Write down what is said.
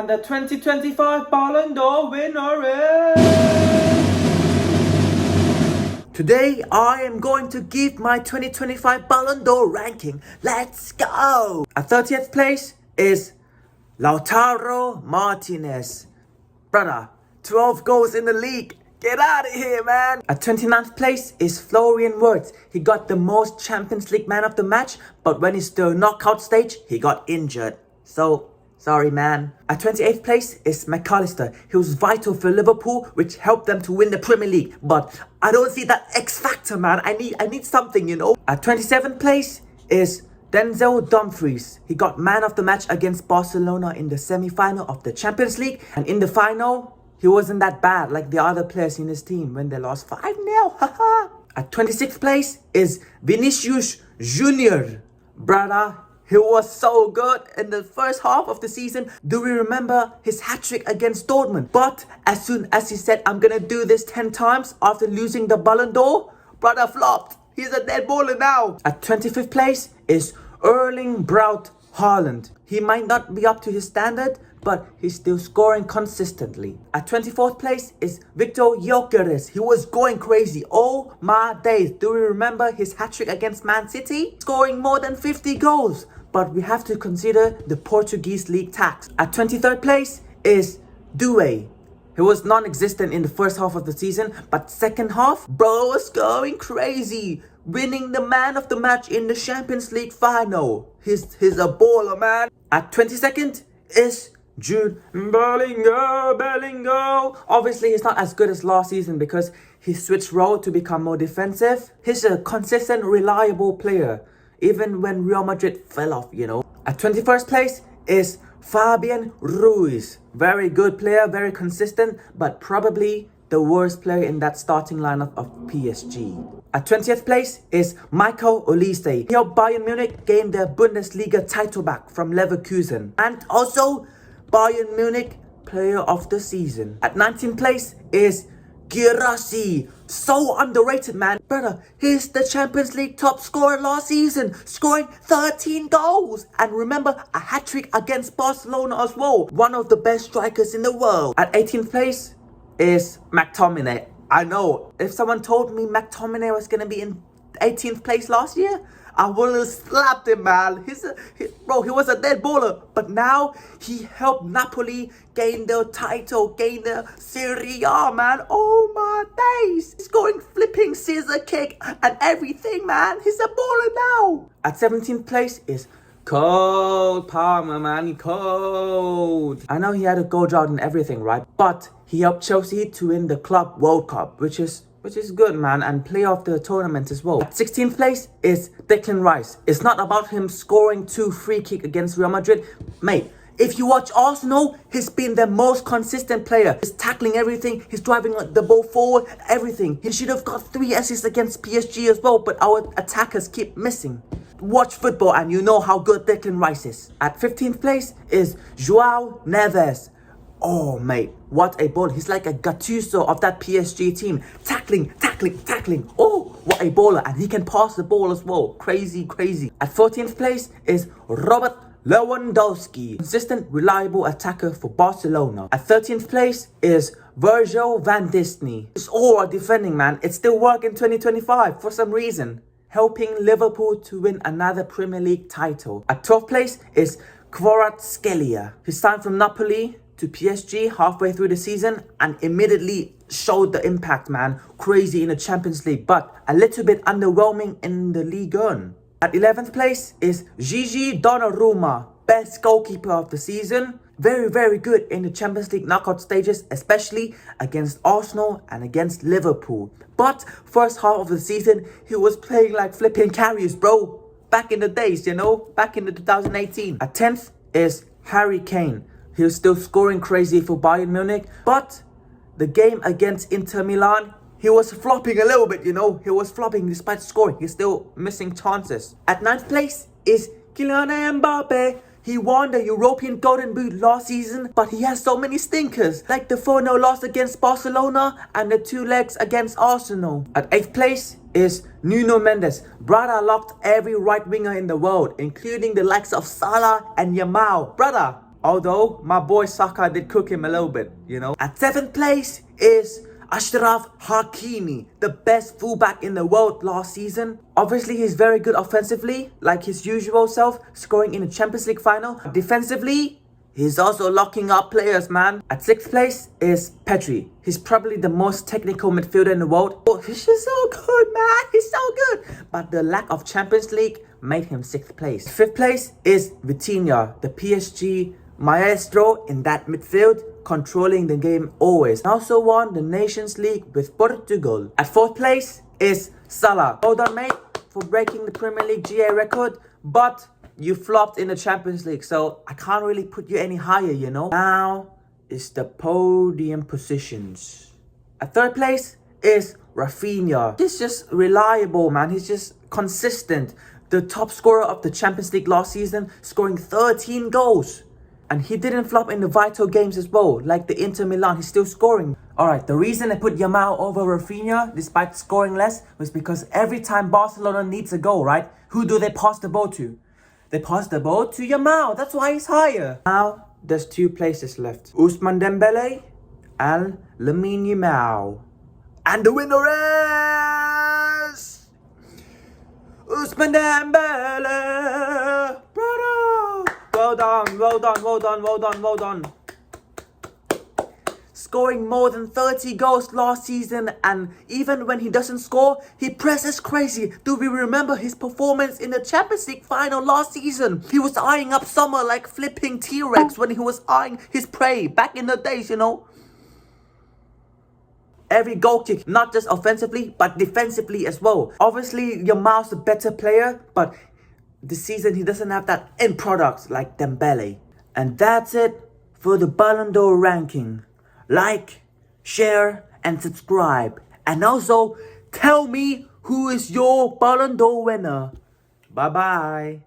And the 2025 Ballon d'Or winner is... Today, I am going to give my 2025 Ballon d'Or ranking. Let's go! At 30th place is Lautaro Martinez. Brother, 12 goals in the league. Get out of here, man. At 29th place is Florian Wirtz. He got the most Champions League man of the match, but when it's the knockout stage, he got injured. So, sorry, man. At 28th place is McAllister. He was vital for Liverpool, which helped them to win the Premier League. But I don't see that X factor, man. I need something, you know. At 27th place is Denzel Dumfries. He got man of the match against Barcelona in the semi-final of the Champions League. And in the final, he wasn't that bad like the other players in his team when they lost 5-0. Haha. At 26th place is Vinicius Junior. Brother, he was so good in the first half of the season. Do we remember his hat-trick against Dortmund? But as soon as he said, I'm gonna do this 10 times after losing the Ballon d'Or, brother flopped. He's a dead baller now. At 25th place is Erling Braut Haaland. He might not be up to his standard, but he's still scoring consistently. At 24th place is Victor Gyökeres. He was going crazy. Oh my days. Do we remember his hat-trick against Man City? Scoring more than 50 goals. But we have to consider the Portuguese league tax. At 23rd place is Doué. He was non-existent in the first half of the season, but second half, bro was going crazy. Winning the man of the match in the Champions League final. He's a baller, man. At 22nd is Jude Bellingham. Obviously, he's not as good as last season because he switched role to become more defensive. He's a consistent, reliable player, even when Real Madrid fell off, you know. At 21st place is Fabian Ruiz. Very good player, very consistent, but probably the worst player in that starting lineup of PSG. At 20th place is Michael Olise. He helped Bayern Munich gain their Bundesliga title back from Leverkusen. And also Bayern Munich Player of the Season. At 19th place is Guirassy. So underrated, man. Brother, he's the Champions League top scorer last season, scoring 13 goals. And remember, a hat-trick against Barcelona as well. One of the best strikers in the world. At 18th place is McTominay. I know, if someone told me McTominay was going to be in 18th place last year, I would have slapped him, man. He was a dead baller. But now, he helped Napoli gain the title, gain the Serie A, man. Oh my days. He's going flipping scissor kick and everything, man. He's a baller now. At 17th place is Cole Palmer, man. Cold. I know he had a goal drought and everything, right? But he helped Chelsea to win the Club World Cup, which is good, man, and play off the tournament as well. At 16th place is Declan Rice. It's not about him scoring 2 free kicks against Real Madrid. Mate, if you watch Arsenal, he's been the most consistent player. He's tackling everything. He's driving the ball forward, everything. He should have got 3 assists against PSG as well, but our attackers keep missing. Watch football and you know how good Declan Rice is. At 15th place is Joao Neves. Oh, mate, what a ball. He's like a Gattuso of that PSG team. Tackling. Oh, what a baller. And he can pass the ball as well. Crazy. At 14th place is Robert Lewandowski. Consistent, reliable attacker for Barcelona. At 13th place is Virgil van Dijk. It's all our defending, man. It still works in 2025 for some reason. Helping Liverpool to win another Premier League title. At 12th place is Kvaratskhelia. He signed from Napoli to PSG halfway through the season and immediately showed the impact, man. Crazy in the Champions League, but a little bit underwhelming in the Ligue 1. At 11th place is Gigi Donnarumma, best goalkeeper of the season. Very good in the Champions League knockout stages, especially against Arsenal and against Liverpool. But first half of the season, he was playing like flipping carriers, bro. Back in the days, you know, back in the 2018. At 10th is Harry Kane. He was still scoring crazy for Bayern Munich. But the game against Inter Milan, he was flopping a little bit, you know. He was flopping despite scoring. He's still missing chances. At 9th place is Kylian Mbappe. He won the European Golden Boot last season, but he has so many stinkers, like the 4-0 loss against Barcelona and the 2 legs against Arsenal. At 8th place is Nuno Mendes. Brother locked every right winger in the world, including the likes of Salah and Yamal. Brother, Although my boy Saka did cook him a little bit, you know. At 7th place is Ashraf Hakimi, the best fullback in the world last season. Obviously, he's very good offensively, like his usual self, scoring in the Champions League final. Defensively, he's also locking up players, man. At 6th place is Pedri. He's probably the most technical midfielder in the world. Oh, he's just so good, man. He's so good. But the lack of Champions League made him 6th place. 5th place is Vitinha, the PSG maestro in that midfield, controlling the game always. Also won the Nations League with Portugal. At 4th place is Salah. Well done, mate, for breaking the Premier League GA record, but you flopped in the Champions League, so I can't really put you any higher, you know. Now is the podium positions. At 3rd place is Rafinha. He's just reliable, man. He's just consistent. The top scorer of the Champions League last season, scoring 13 goals. And he didn't flop in the vital games as well, like the Inter Milan. He's still scoring. Alright, the reason I put Yamal over Rafinha, despite scoring less, was because every time Barcelona needs a goal, right? Who do they pass the ball to? They pass the ball to Yamal. That's why he's higher. Now, there's 2 places left. Ousmane Dembele and Lamine Yamal. And the winner is Ousmane Dembele. Brother. Well done, well done, well done, well done, well done. Scoring more than 30 goals last season, and even when he doesn't score, he presses crazy. Do we remember his performance in the Champions League final last season? He was eyeing up Sommer like flipping T-Rex when he was eyeing his prey back in the days, you know. Every goal kick, not just offensively, but defensively as well. Obviously, Yamal's a better player, but this season he doesn't have that end product like Dembele. And that's it for the Ballon d'Or ranking. Like, share, and subscribe. And also, tell me who is your Ballon d'Or winner. Bye-bye.